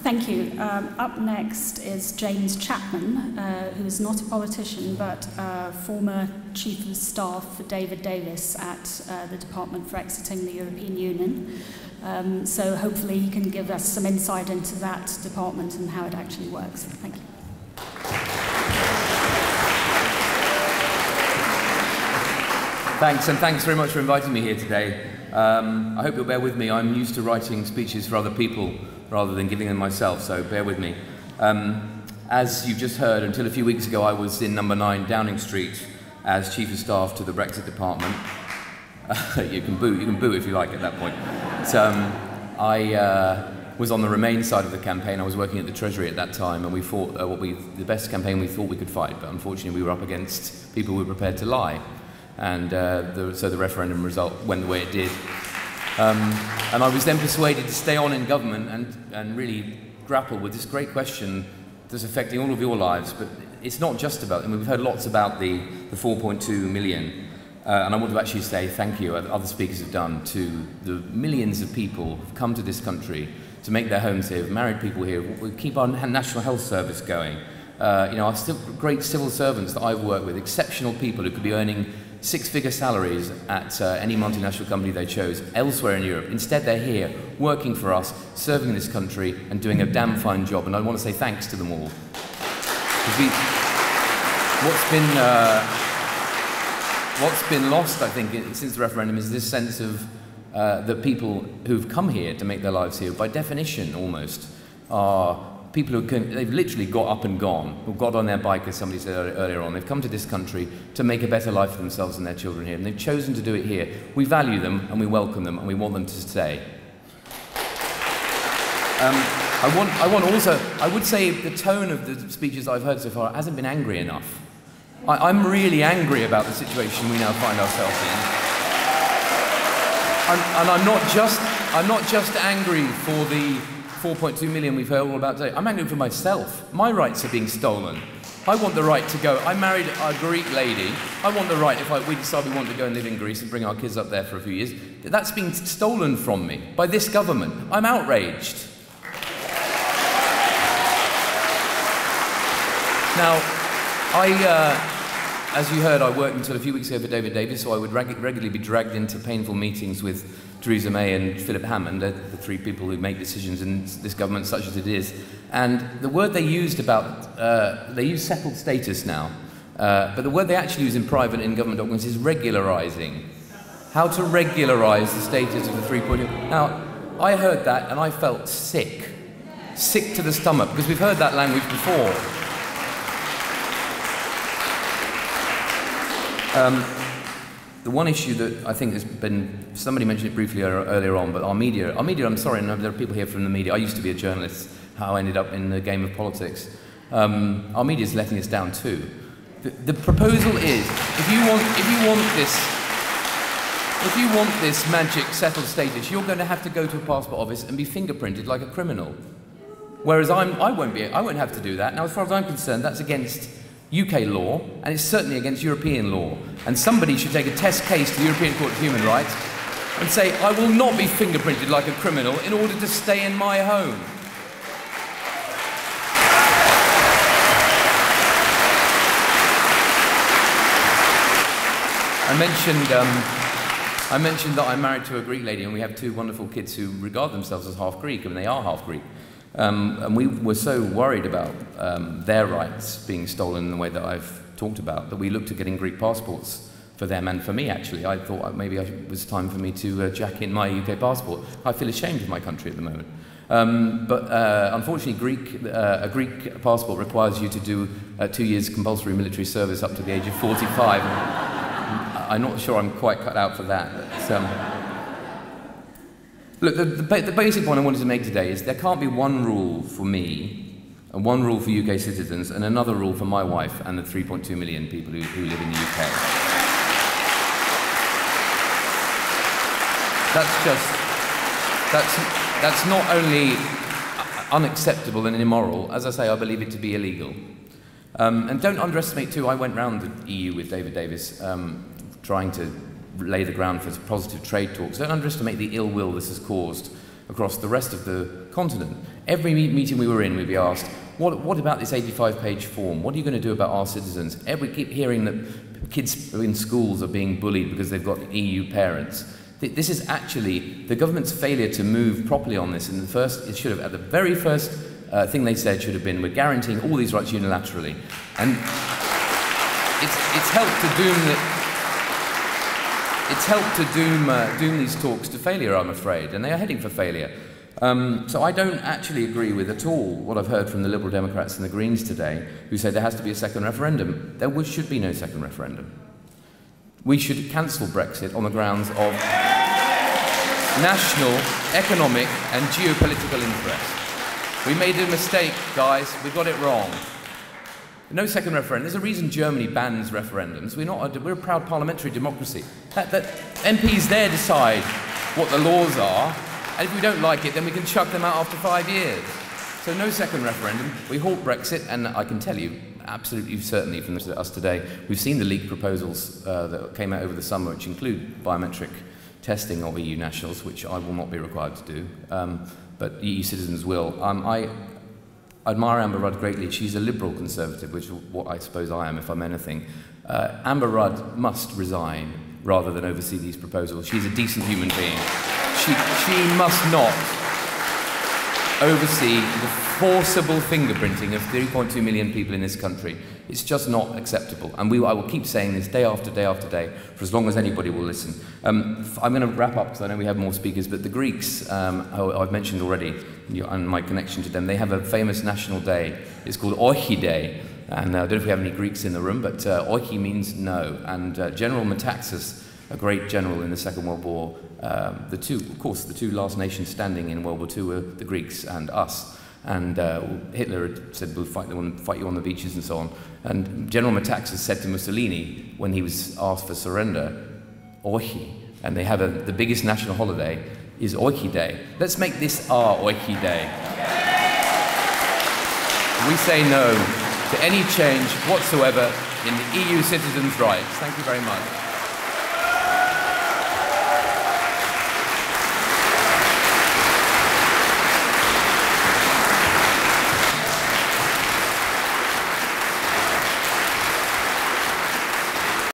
Thank you. Up next is James Chapman, who is not a politician but former Chief of Staff for David Davis at the Department for Exiting the European Union. So hopefully he can give us some insight into that department and how it actually works. Thank you. Thanks, and thanks very much for inviting me here today. I hope you'll bear with me. I'm used to writing speeches for other people rather than giving them myself, so bear with me. As you've just heard, until a few weeks ago I was in number 9 Downing Street as Chief of Staff to the Brexit Department. You can boo if you like at that point. I was on the Remain side of the campaign. I was working at the Treasury at that time, and we fought the best campaign we thought we could fight, but unfortunately we were up against people who were prepared to lie. And so the referendum result went the way it did. And I was then persuaded to stay on in government and really grapple with this great question that's affecting all of your lives, but it's not just about, I mean, we've heard lots about the 4.2 million, and I want to actually say thank you, as other speakers have done, to the millions of people who've come to this country to make their homes here, married people here. We keep our National Health Service going. Our great civil servants that I've worked with, exceptional people who could be earning 6-figure salaries at any multinational company they chose elsewhere in Europe. Instead, they're here, working for us, serving this country, and doing a damn fine job. And I want to say thanks to them all. What's been lost, I think, since the referendum is this sense of the people who've come here to make their lives here, by definition almost, are people they've literally got up and gone, who got on their bike, as somebody said earlier on. They've come to this country to make a better life for themselves and their children here, and they've chosen to do it here. We value them, and we welcome them, and we want them to stay. I would say the tone of the speeches I've heard so far hasn't been angry enough. I'm really angry about the situation we now find ourselves in. And I'm not just angry for the 4.2 million we've heard all about today. I'm angry for myself. My rights are being stolen. I want the right to go. I married a Greek lady. I want the right, if we decide we want to go and live in Greece and bring our kids up there for a few years, that's being stolen from me by this government. I'm outraged. Now, as you heard, I worked until a few weeks ago for David Davis, so I would regularly be dragged into painful meetings with Theresa May and Philip Hammond, the 3 people who make decisions in this government, such as it is. And the word they used they use settled status now, but the word they actually use in private in government documents is regularising. How to regularise the status of the 3.2. Now, I heard that and I felt sick to the stomach, because we've heard that language before. The one issue that I think has been, somebody mentioned it briefly earlier on, but our media, I'm sorry, and there are people here from the media. I used to be a journalist, how I ended up in the game of politics. Our media is letting us down too. The proposal is, if you want this magic settled status, you're going to have to go to a passport office and be fingerprinted like a criminal. Whereas I won't have to do that. Now, as far as I'm concerned, that's against UK law, and it's certainly against European law. And somebody should take a test case to the European Court of Human Rights and say, I will not be fingerprinted like a criminal in order to stay in my home. I mentioned that I'm married to a Greek lady, and we have 2 wonderful kids who regard themselves as half Greek, and they are half Greek. And we were so worried about their rights being stolen in the way that I've talked about, that we looked at getting Greek passports for them and for me, actually. I thought maybe it was time for me to jack in my UK passport. I feel ashamed of my country at the moment. But unfortunately, a Greek passport requires you to do 2 years compulsory military service up to the age of 45. I'm not sure I'm quite cut out for that. But, look, the basic point I wanted to make today is there can't be one rule for me and one rule for UK citizens and another rule for my wife and the 3.2 million people who live in the UK. That's not only unacceptable and immoral, as I say, I believe it to be illegal. And don't underestimate too, I went round the EU with David Davis, trying to lay the ground for positive trade talks. Don't underestimate the ill will this has caused across the rest of the continent. Every meeting we were in, we'd be asked, what about this 85-page form? What are you going to do about our citizens? We keep hearing that kids in schools are being bullied because they've got EU parents. This is actually the government's failure to move properly on this. It should have, at the very first thing they said should have been, we're guaranteeing all these rights unilaterally. And it's helped to doom these talks to failure, I'm afraid, and they are heading for failure. So I don't actually agree with at all what I've heard from the Liberal Democrats and the Greens today, who say there has to be a second referendum. There should be no second referendum. We should cancel Brexit on the grounds of national, economic and geopolitical interest. We made a mistake, guys. We got it wrong. No second referendum. There's a reason Germany bans referendums. We're a proud parliamentary democracy. That MPs there decide what the laws are, and if we don't like it, then we can chuck them out after 5 years. So no second referendum. We halt Brexit, and I can tell you, absolutely certainly from us today, we've seen the leaked proposals that came out over the summer, which include biometric testing of EU nationals, which I will not be required to do, but EU citizens will. I admire Amber Rudd greatly. She's a liberal conservative, which is what I suppose I am, if I'm anything. Amber Rudd must resign rather than oversee these proposals. She's a decent human being. She must not oversee the forcible fingerprinting of 3.2 million people in this country. It's just not acceptable. And I will keep saying this day after day after day for as long as anybody will listen. I'm going to wrap up because I know we have more speakers, but the Greeks, who I've mentioned already, and my connection to them, they have a famous national day. It's called Oichi Day. And I don't know if we have any Greeks in the room, but Oichi means no. And General Metaxas, a great general in the Second World War, the two last nations standing in World War II were the Greeks and us. And Hitler had said, we'll fight you on the beaches and so on. And General Metaxas said to Mussolini, when he was asked for surrender, Oichi. And they have the biggest national holiday is Oichi Day. Let's make this our Oichi Day. We say no to any change whatsoever in the EU citizens' rights. Thank you very much.